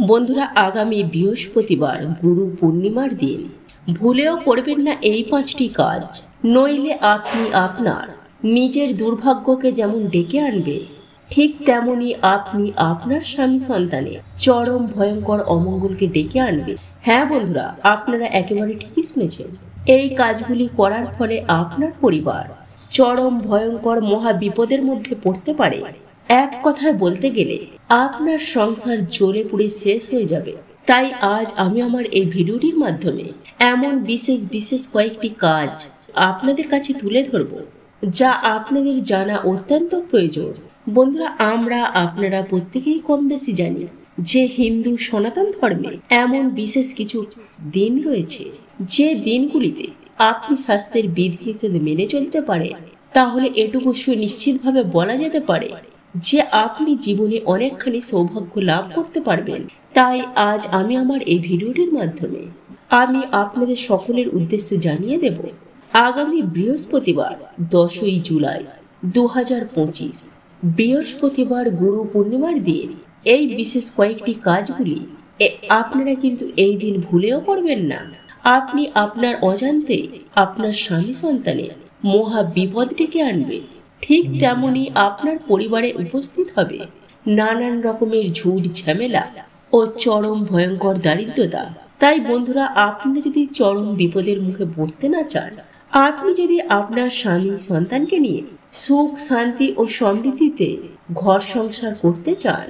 বন্ধুরা, আগামী বৃহস্পতিবার গুরু পূর্ণিমার দিন ভুলেও করবেন না এই 5টি কাজ, নইলে আপনি আপনার নিজের দুর্ভাগ্যকে যেমন ডেকে আনবে, ঠিক তেমনি আপনি আপনার স্বামী সন্তানের চরম ভয়ঙ্কর অমঙ্গলকে ডেকে আনবে। হ্যাঁ বন্ধুরা, আপনারা একেবারে ঠিকই শুনেছেন। এই কাজগুলি করার ফলে আপনার পরিবার চরম ভয়ঙ্কর মহা বিপদের মধ্যে পড়তে পারে। এক কথায় বলতে গেলে আপনার সংসার জ্বলে পুড়ে শেষ হয়ে যাবে। তাই আজ আমি আমার এই ভিডিওটির মাধ্যমে এমন বিশেষ কয়েকটি কাজ আপনাদের কাছে তুলে ধরব, যা আপনাদের জানা অত্যন্ত প্রয়োজন। বন্ধুরা, আপনারা প্রত্যেকেই কম বেশি জানি যে হিন্দু সনাতন ধর্মে এমন বিশেষ কিছু দিন রয়েছে, যে দিনগুলিতে আপনি স্বাস্থ্যের বিধি হিসেবে মেনে চলতে পারেন। তাহলে এটুকু সুনিশ্চিতভাবে বলা যেতে পারে যে আপনি জীবনে অনেকখানি সৌভাগ্য লাভ করতে পারবেন। তাই আজ আমি আমার এই ভিডিওটির মাধ্যমে আমি আপনাদের সকলের উদ্দেশ্যে জানিয়ে দেব, আগামী বৃহস্পতিবার 10ই জুলাই 2025 বৃহস্পতিবার গুরু পূর্ণিমার দিন এই বিশেষ কয়েকটি কাজগুলি আপনারা কিন্তু এই দিন ভুলেও করবেন না। আপনি আপনার অজান্তে আপনার স্বামী সন্তানের মহা বিপদ ডেকে আনবে। ঠিক তেমনি আপনার পরিবারে উপস্থিত হবে নানান রকমের ঝুট ঝামেলা ও চরম ভয়ঙ্কর দারিদ্রতা। তাই বন্ধুরা, আপনি যদি চরম বিপদের মুখে পড়তে না চান, আপনি যদি আপনার স্বামী সন্তানকে নিয়ে সুখ শান্তি ও সমৃদ্ধিতে ঘর সংসার করতে চান,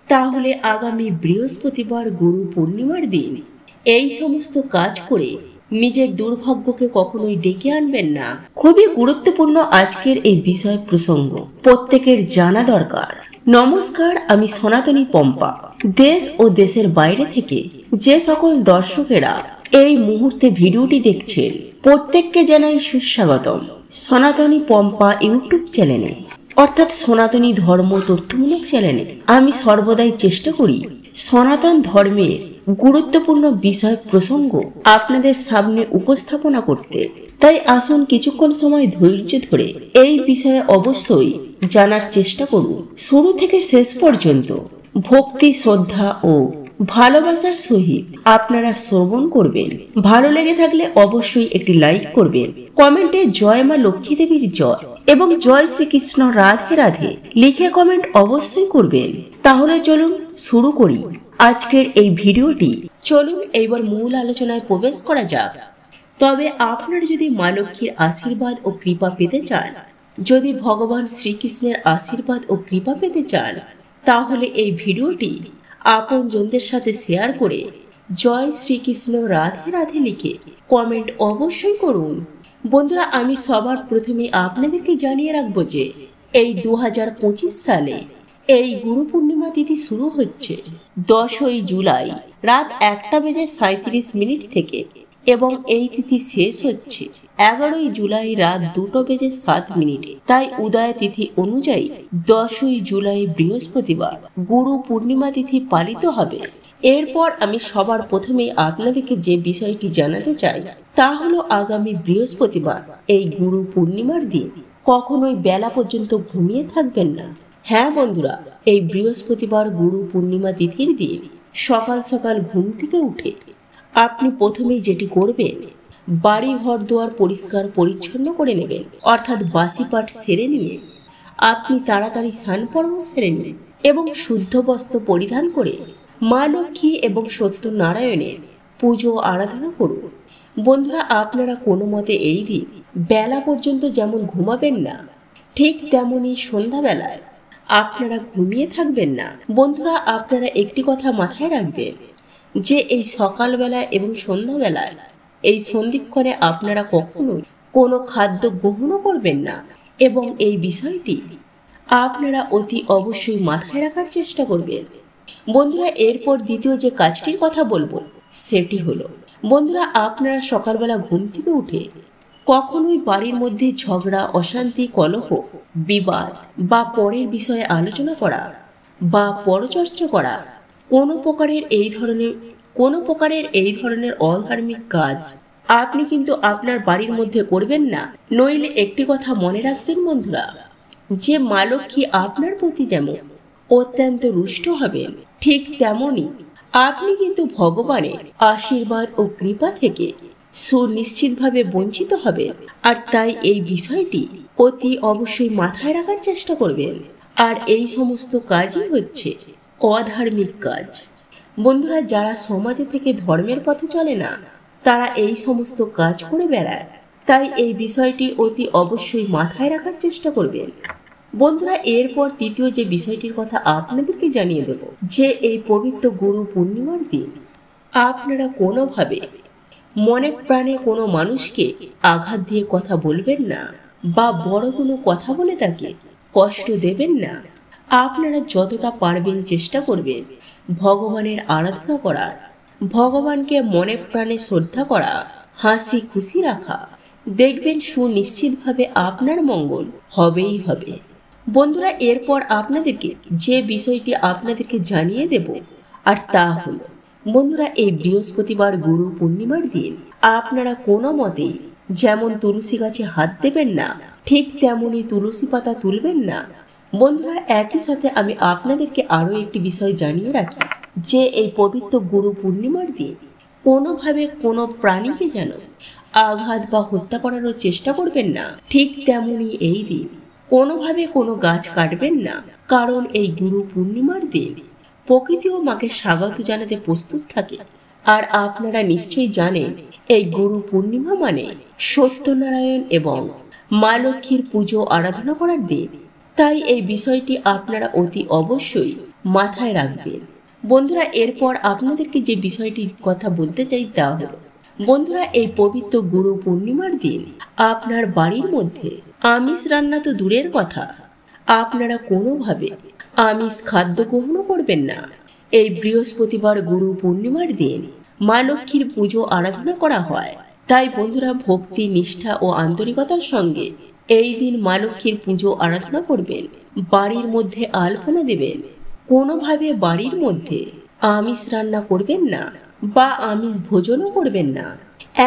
তাহলে আগামী বৃহস্পতিবার গুরু পূর্ণিমার দিন এই সমস্ত কাজ করে নিজের দুর্ভাগ্যকে কখনোই ডেকে আনবেন না। খুবই গুরুত্বপূর্ণ আজকের এই বিষয় প্রসঙ্গ, প্রত্যেকের জানা দরকার। নমস্কার, আমি সনাতনী পম্পা। দেশ ও দেশের বাইরে থেকে যে সকল দর্শকেরা এই মুহূর্তে ভিডিওটি দেখছেন, প্রত্যেককে জানাই সুস্বাগতম সনাতনী পম্পা ইউটিউব চ্যানেলে, অর্থাৎ সনাতনী ধর্ম তথ্যমূলক চ্যানেলে। আমি সর্বদাই চেষ্টা করি সনাতন ধর্মের গুরুত্বপূর্ণ বিষয় প্রসঙ্গ আপনাদের সামনে উপস্থাপনা করতে। তাই আসুন কিছুক্ষণ সময় ধৈর্য ধরে এই বিষয়ে অবশ্যই জানার চেষ্টা করুন। শুরু থেকে শেষ পর্যন্ত ভক্তি শ্রদ্ধা ও ভালোবাসার সহিত আপনারা শ্রবণ করবেন। ভালো লেগে থাকলে অবশ্যই একটি লাইক করবেন, কমেন্টে জয় মা লক্ষ্মী দেবীর জয় এবং জয় শ্রীকৃষ্ণ রাধে রাধে লিখে কমেন্ট অবশ্যই করবেন। তাহলে চলুন শুরু করি আজকের এই ভিডিওটি। চলুন এইবার মূল আলোচনায় প্রবেশ করা যাক। তবে আপনারা যদি মা লক্ষ্মীর আশীর্বাদ ও কৃপা পেতে চান, যদি ভগবান শ্রীকৃষ্ণের আশীর্বাদ ও কৃপা পেতে চান, তাহলে এই ভিডিওটি আপনজনদের সাথে শেয়ার করে জয় শ্রীকৃষ্ণ রাধে রাধে লিখে কমেন্ট অবশ্যই করুন। বন্ধুরা, আমি সবার প্রথমে আপনাদেরকে জানিয়ে রাখবো যে এই 2025 সালে এই গুরু পূর্ণিমা তিথি শুরু হচ্ছে 10ই জুলাই রাত 1:37 থেকে এবং এই তিথি শেষ হচ্ছে 11ই জুলাই রাত 2:07। তাই উদয় তিথি অনুযায়ী 10ই জুলাই বৃহস্পতিবার গুরু পূর্ণিমা তিথি পালিত হবে। এরপর আমি সবার প্রথমে আপনাদেরকে যে বিষয়টি জানাতে চাই, তা হলো আগামী বৃহস্পতিবার এই গুরু পূর্ণিমার দিন কখনোই বেলা পর্যন্ত ঘুমিয়ে থাকবেন না। হ্যাঁ বন্ধুরা, এই বৃহস্পতিবার গুরু পূর্ণিমা তিথির দিন সকাল সকাল ঘুম থেকে উঠে আপনি প্রথমেই যেটি করবেন, বাড়ি ঘর দুয়ার পরিষ্কার পরিচ্ছন্ন করে নেবেন, অর্থাৎ বাসি পাঠ সেরে নিয়ে আপনি তাড়াতাড়ি স্নান পর্ব সেরে নিন এবং শুদ্ধ বস্ত্র পরিধান করে মা লক্ষ্মী এবং সত্যনারায়ণের পুজো আরাধনা করুন। বন্ধুরা, আপনারা কোনো মতে এই দিন বেলা পর্যন্ত যেমন ঘুমাবেন না, ঠিক তেমনি সন্ধ্যাবেলায় আপনারা ঘুমিয়ে থাকবেন না। বন্ধুরা, আপনারা একটি কথা মাথায় রাখবেন যে এই সকালবেলা এবং সন্ধ্যাবেলায় এই সন্ধিক্ষণে আপনারা কখনোই কোনো খাদ্য গ্রহণও করবেন না এবং এই বিষয়টি আপনারা অতি অবশ্যই মাথায় রাখার চেষ্টা করবেন। বন্ধুরা, এরপর দ্বিতীয় যে কাজটির কথা বলবো সেটি হলো, বন্ধুরা, আপনারা সকালবেলা ঘুম থেকে উঠে কখনোই বাড়ির মধ্যে ঝগড়া অশান্তি কলহ বিবাদ বা পরের বিষয়ে আলোচনা করা বা পরচর্চা করা কোনো প্রকারের এই ধরনের অধার্মিক কাজ আপনি কিন্তু আপনার বাড়ির মধ্যে করবেন না। নইলে একটি কথা মনে রাখবেন বন্ধুরা, যে মা লক্ষ্মী আপনার প্রতি যেমন অত্যন্ত রুষ্ট হবেন, ঠিক তেমনি আপনি কিন্তু ভগবানের আশীর্বাদ ও কৃপা থেকে সুনিশ্চিতভাবে বঞ্চিত হবেন। আর তাই এই বিষয়টি অতি অবশ্যই মাথায় রাখার চেষ্টা করবেন। আর এই সমস্ত কাজই হচ্ছে অধার্মিক কাজ। বন্ধুরা, যারা সমাজে থেকে ধর্মের পথে চলে না, তারা এই সমস্ত কাজ করে বেড়ায়। তাই এই বিষয়টি অতি অবশ্যই মাথায় রাখার চেষ্টা করবেন। বন্ধুরা, এরপর তৃতীয় যে বিষয়টির কথা আপনাদেরকে জানিয়ে দেব, যে এই পবিত্র গুরু পূর্ণিমার দিন আপনারা কোনোভাবে মনে প্রাণে কোনো মানুষকে আঘাত দিয়ে কথা বলবেন না, বা বড় কোনো কথা বলে তাকে কষ্ট দেবেন না। আপনারা যতটা পারবেন চেষ্টা করবেন ভগবানের আরাধনা করার, ভগবানকে মনে প্রাণে শ্রদ্ধা করা, হাসি খুশি রাখা। দেখবেন সুনিশ্চিতভাবে আপনার মঙ্গল হবেই হবে। বন্ধুরা, এরপর আপনাদেরকে যে বিষয়টি আপনাদেরকে জানিয়ে দেব, আর তা হলো, বন্ধুরা, এই বৃহস্পতিবার গুরু পূর্ণিমার দিন আপনারা কোনো মতেই যেমন তুলসী গাছে হাত দেবেন না, ঠিক তেমনি তুলসী পাতা তুলবেন না। বন্ধুরা, একই সাথে আমি আপনাদেরকে আরো একটি বিষয় জানিয়ে রাখি, যে এই পবিত্র গুরু পূর্ণিমার দিন কোনোভাবে কোনো প্রাণীকে যেন আঘাত বা হত্যা করারও চেষ্টা করবেন না। ঠিক তেমনি এই দিন কোনোভাবে কোনো গাছ কাটবেন না, কারণ এই গুরু পূর্ণিমার দিন প্রকৃতিও মাকে স্বাগত জানাতে প্রস্তুত থাকে। আর আপনারা নিশ্চয়ই জানেন, এই গুরু পূর্ণিমা মানে সত্যনারায়ণ এবং মা লক্ষ্মীর পুজো আরাধনা করার দিন। তাই এই বিষয়টি আপনারা অতি অবশ্যই মাথায় রাখবেন। বন্ধুরা, এরপর আপনাদেরকে যে বিষয়টির কথা বলতে চাই তা হলো, বন্ধুরা, এই পবিত্র গুরু পূর্ণিমার দিন আপনার বাড়ির মধ্যে আমিষ রান্না তো দূরের কথা, আপনারা কোনোভাবে আমিষ খাদ্য গ্রহণ করবেন না। এই বৃহস্পতিবার গুরু পূর্ণিমার দিন মা লক্ষ্মীর পুজো আরাধনা করা হয়। তাই বন্ধুরা, ভক্তি, নিষ্ঠা ও আন্তরিকতার সঙ্গে এই দিন মা লক্ষ্মীর পুজো আরাধনা করবেন। বাড়ির মধ্যে আলপনা দেবেন। কোনোভাবে বাড়ির মধ্যে আমিষ রান্না করবেন না বা আমিষ ভোজনও করবেন না।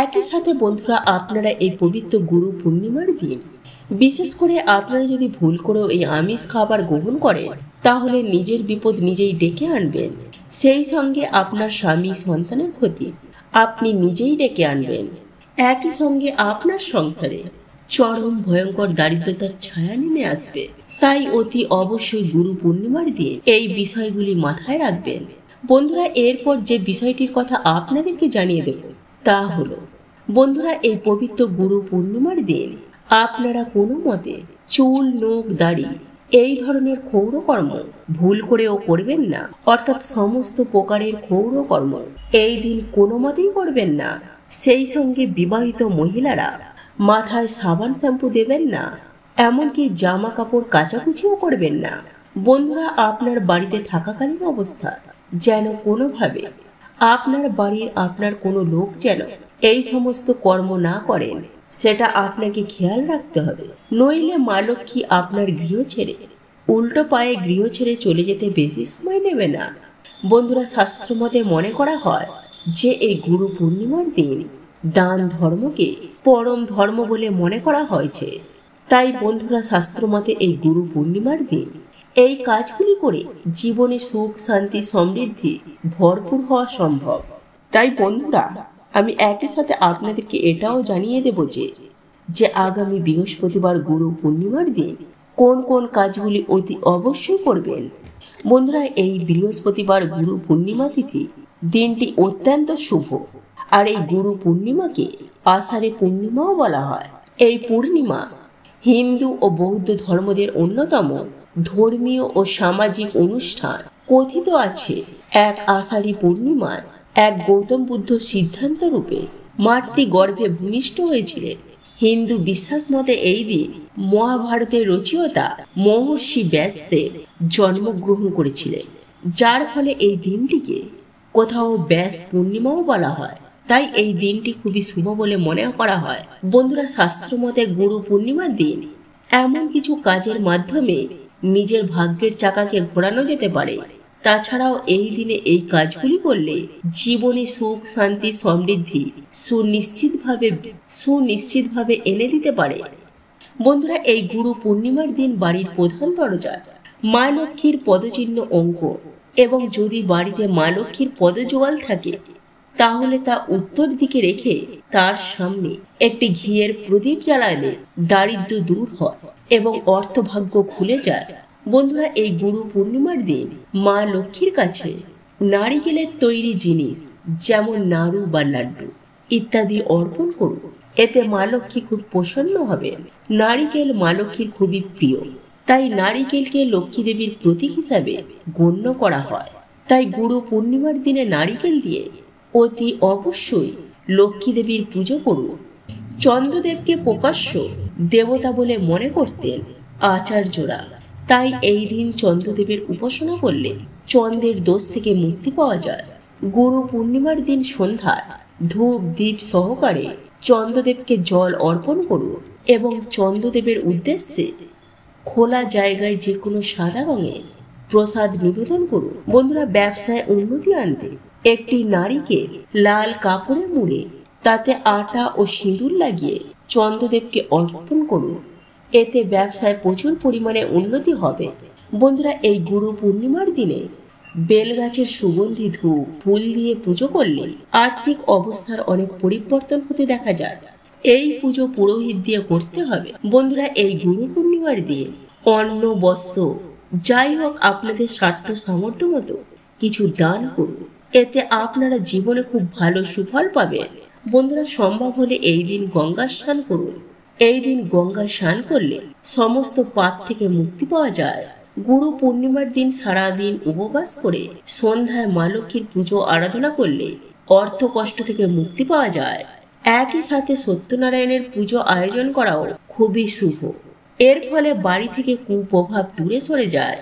একই সাথে বন্ধুরা, আপনারা এই পবিত্র গুরু পূর্ণিমার দিন বিশেষ করে আপনারা যদি ভুল করেও এই আমিষ খাবার গ্রহণ করেন, তাহলে নিজের বিপদ নিজেই ডেকে আনবেন। সেই সঙ্গে আপনার স্বামী সন্তানের ক্ষতি আপনি নিজেই ডেকে আনবেন। একই সঙ্গে আপনার সংসারে চরম ভয়ঙ্কর দারিদ্রতার ছায়া নেমে আসবে। তাই অতি অবশ্যই গুরু পূর্ণিমার দিন এই বিষয়গুলি মাথায় রাখবেন। বন্ধুরা, এরপর যে বিষয়টির কথা আপনাদেরকে জানিয়ে দেব তা হলো, বন্ধুরা, এই পবিত্র গুরু পূর্ণিমার দিন আপনারা কোনো মতে চুল, নখ, দাড়ি এই ধরনের ক্ষৌরকর্ম ভুল করেও করবেন না। অর্থাৎ সমস্ত প্রকারের ক্ষৌরকর্ম এই দিন কোনো মতেই করবেন না। সেই সঙ্গে বিবাহিত মহিলারা মাথায় সাবান শ্যাম্পু দেবেন না, এমনকি জামা কাপড় কাচাকুচিও করবেন না। বন্ধুরা, আপনার বাড়িতে থাকাকালীন অবস্থা যেন কোনোভাবে আপনার বাড়ির আপনার কোনো লোক যেন এই সমস্ত কর্ম না করেন, সেটা আপনাকে খেয়াল রাখতে হবে। নইলে মা লক্ষ্মী আপনার গৃহ ছেড়ে উল্টো পায়ে গৃহ ছেড়ে চলে যেতে বেশি সময় নেবে না। বন্ধুরা, শাস্ত্র মতে মনে করা হয় যে এই গুরু পূর্ণিমার দিন দান ধর্মকে পরম ধর্ম বলে মনে করা হয়েছে। তাই বন্ধুরা, শাস্ত্র মতে এই গুরু পূর্ণিমার দিন এই কাজগুলি করে জীবনে সুখ, শান্তি, সমৃদ্ধি ভরপুর হওয়া সম্ভব। তাই বন্ধুরা, আমি একই সাথে আপনাদেরকে এটাও জানিয়ে দেব যে আগামী বৃহস্পতিবার গুরু পূর্ণিমার দিন কোন কোন কাজগুলি অতি অবশ্যই করবেন। বন্ধুরা, এই বৃহস্পতিবার গুরু পূর্ণিমা তিথি দিনটি অত্যন্ত শুভ। আর এই গুরু পূর্ণিমাকে আষাঢ়ে পূর্ণিমাও বলা হয়। এই পূর্ণিমা হিন্দু ও বৌদ্ধ ধর্মদের অন্যতম ধর্মীয় ও সামাজিক অনুষ্ঠান। কথিত আছে, এক আষাঢ়ী পূর্ণিমায় এক গৌতম বুদ্ধ সিদ্ধান্ত রূপে মাতৃ গর্ভে ভূমিষ্ঠ হয়েছিলেন। হিন্দু বিশ্বাস মতে এই দিন মহাভারতের রচয়িতা মহর্ষি ব্যাসদেব জন্মগ্রহণ করেছিলেন, যার ফলে এই দিনটিকে কোথাও ব্যাস পূর্ণিমাও বলা হয়। তাই এই দিনটি খুবই শুভ বলে মনে করা হয়। বন্ধুরা, শাস্ত্র মতে গুরু পূর্ণিমার দিন এমন কিছু কাজের মাধ্যমে নিজের ভাগ্যের চাকাকে ঘোরানো যেতে পারে। তাছাড়াও এই দিনে এই কাজগুলি করলে জীবনে সুখ, শান্তি, সমৃদ্ধি সুনিশ্চিতভাবে এনে দিতে পারে। বন্ধুরা, এই গুরু পূর্ণিমার দিন বাড়ির প্রধান দরজা মা লক্ষ্মীর পদচিহ্ন অঙ্কন এবং যদি বাড়িতে মা লক্ষ্মীর পদজোয়াল থাকে তাহলে তা উত্তর দিকে রেখে তার সামনে একটি ঘিয়ের প্রদীপ জ্বালালে দারিদ্র্য দূর হয় এবং অর্থভাগ্য খুলে যায়। বন্ধুরা, এই গুরু পূর্ণিমার দিন মা লক্ষ্মীর কাছে নারিকেলের তৈরি জিনিস যেমন নাড়ু বা লাড্ডু ইত্যাদি অর্পণ করুন। এতে মা লক্ষ্মী খুব প্রসন্ন হবেন। নারিকেল মা লক্ষ্মীর খুবই প্রিয়, তাই নারিকেলকে লক্ষ্মী দেবীর প্রতীক হিসাবে গণ্য করা হয়। তাই গুরু পূর্ণিমার দিনে নারিকেল দিয়ে অতি অবশ্যই লক্ষ্মী দেবীর পুজো করুন। চন্দ্রদেবকে প্রকাশ্য দেবতা বলে মনে করতেন আচার্যরা, তাই এই দিন চন্দ্রদেবের উপাসনা করলে চন্দ্রের দোষ থেকে মুক্তি পাওয়া যায়। গুরু পূর্ণিমার দিন সন্ধ্যায় ধূপ দীপ সহকারে চন্দ্রদেবকে জল অর্পণ করুন এবং চন্দ্রদেবের উদ্দেশ্যে খোলা জায়গায় যে কোনো সাদা রঙের প্রসাদ নিবেদন করুন। বন্ধুরা, ব্যবসায় উন্নতি আনতে একটি নারীকেল লাল কাপড়ে মুড়ে তাতে আটা ও সিঁদুর লাগিয়ে চন্দ্রদেবকে অর্পণ করুন। এতে ব্যবসায় প্রচুর পরিমাণে উন্নতি হবে। বন্ধুরা, এই গুরু পূর্ণিমার দিনে বেলগাছের সুগন্ধি ধূপ ফুল দিয়ে পুজো করলে আর্থিক অবস্থার অনেক পরিবর্তন হতে দেখা যায়। এই পুজো পুরোহিত দিয়ে করতে হবে। বন্ধুরা, এই গুরু পূর্ণিমার দিন অন্ন বস্ত্র যাই হোক আপনাদের স্বার্থ সামর্থ্য মতো কিছু দান করুন। এতে আপনারা জীবনে খুব ভালো সুফল পাবেন। বন্ধুরা, সম্ভব হলে এই দিন গঙ্গা স্নান করুন। এই দিন গঙ্গা স্নান করলে সমস্ত পাপ থেকে মুক্তি পাওয়া যায়। গুরু পূর্ণিমার দিন সারাদিন উপবাস করে সন্ধ্যায় মা লক্ষ্মীর পুজো আরাধনা করলে অর্থ কষ্ট থেকে মুক্তি পাওয়া যায়। একই সাথে সত্যনারায়ণের পুজো আয়োজন করাও খুবই শুভ। এর ফলে বাড়ি থেকে কুপ্রভাব দূরে সরে যায়।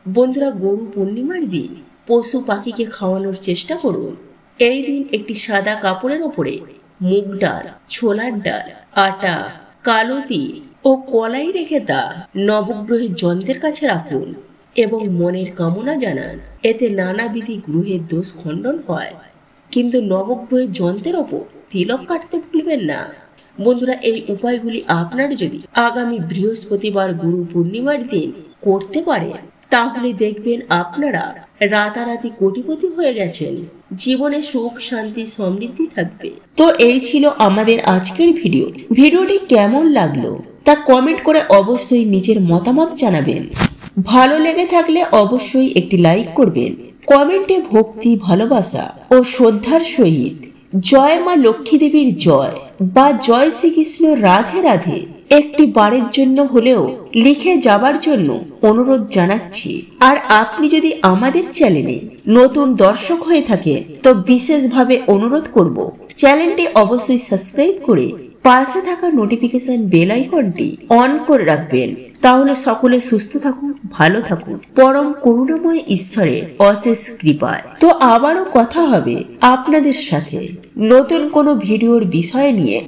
বন্ধুরা, গুরু পূর্ণিমার দিন পশু পাখিকে খাওয়ানোর চেষ্টা করুন। এই দিন একটি সাদা কাপড়ের ওপরে মুগ ডাল, ছোলার ডাল, আটা, কালো তিল ও কলাই রেখে তা নবগ্রহের যন্ত্রের কাছে রাখুন এবং মনের কামনা জানান। এতে নানাবিধি গ্রহের দোষ খণ্ডন হয়। কিন্তু নবগ্রহের যন্ত্রের ওপর তিলক কাটতে ভুলবেন না। বন্ধুরা, এই উপায়গুলি আপনারা যদি আগামী বৃহস্পতিবার গুরু পূর্ণিমার দিন করতে পারেন তাহলে দেখবেন আপনারা রাতারাতি কোটিপতি হয়ে গেছেন। জীবনে সুখ শান্তি সমৃদ্ধি থাকবে। তো এই ছিল আমাদের আজকের ভিডিও। ভিডিওটি কেমন লাগলো তা কমেন্ট করে অবশ্যই নিজের মতামত জানাবেন। ভালো লেগে থাকলে অবশ্যই একটি লাইক করবেন। কমেন্টে ভক্তি, ভালোবাসা ও শ্রদ্ধার সহিত জয় মা লক্ষ্মী দেবীর জয় বা জয় শ্রীকৃষ্ণ রাধে রাধে একটি বারের জন্য হলেও লিখে যাবার জন্য অনুরোধ জানাচ্ছি। আর আপনি যদি আমাদের চ্যানেলে নতুন দর্শক হয়ে থাকেন তো বিশেষভাবে অনুরোধ করব চ্যানেলটি অবশ্যই সাবস্ক্রাইব করে পাশে থাকা নোটিফিকেশন বেল আইকনটি অন করে রাখবেন। তাহলে সকলে সুস্থ থাকুন, ভালো থাকুন পরম করুণাময় ঈশ্বরের অশেষ কৃপায়। তো আবারও কথা হবে আপনাদের সাথে নতুন কোনো ভিডিওর বিষয় নিয়ে।